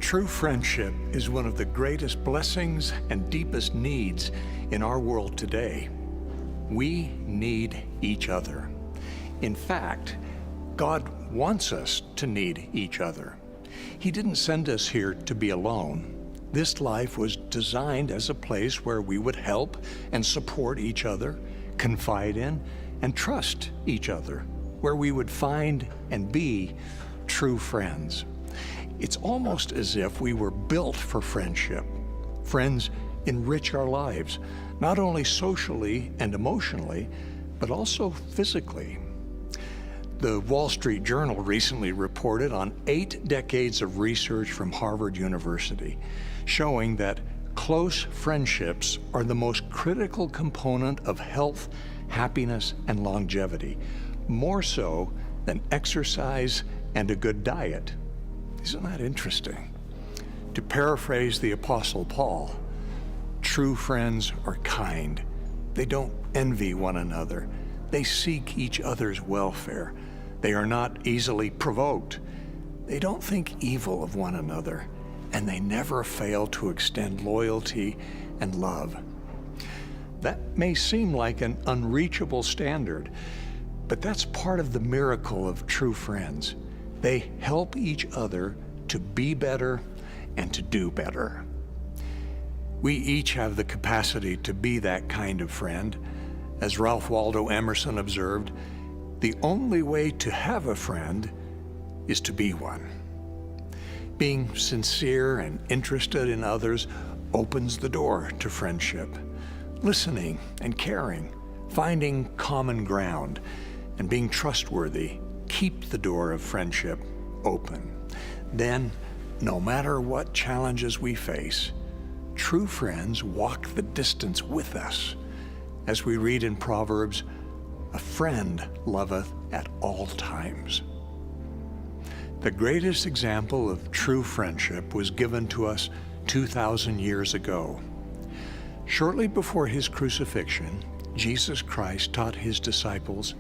True friendship is one of the greatest blessings and deepest needs in our world today. We need each other. In fact, God wants us to need each other. He didn't send us here to be alone. This life was designed as a place where we would help and support each other, confide in, and trust each other, where we would find and be true friends. It's almost as if we were built for friendship. Friends enrich our lives, not only socially and emotionally, but also physically. The Wall Street Journal recently reported on 8 decades of research from Harvard University, showing that close friendships are the most critical component of health, happiness, and longevity, more so than exercise and a good diet. Isn't that interesting? To paraphrase the Apostle Paul, true friends are kind. They don't envy one another. They seek each other's welfare. They are not easily provoked. They don't think evil of one another, and they never fail to extend loyalty and love. That may seem like an unreachable standard, but that's part of the miracle of true friends. They help each other to be better and to do better. We each have the capacity to be that kind of friend. As Ralph Waldo Emerson observed, the only way to have a friend is to be one. Being sincere and interested in others opens the door to friendship. Listening and caring, finding common ground, and being trustworthy keep the door of friendship open. Then, no matter what challenges we face, true friends walk the distance with us. As we read in Proverbs, a friend loveth at all times. The greatest example of true friendship was given to us 2,000 years ago. Shortly before his crucifixion, Jesus Christ taught his disciples,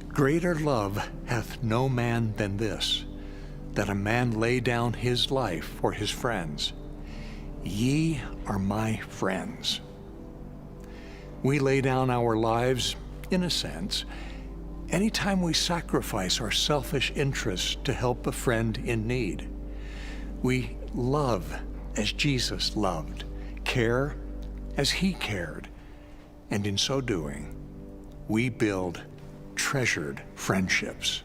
"Greater love hath no man than this, that a man lay down his life for his friends. Ye are my friends." We lay down our lives, in a sense, anytime we sacrifice our selfish interests to help a friend in need. We love as Jesus loved, care as he cared, and in so doing, we build treasured friendships.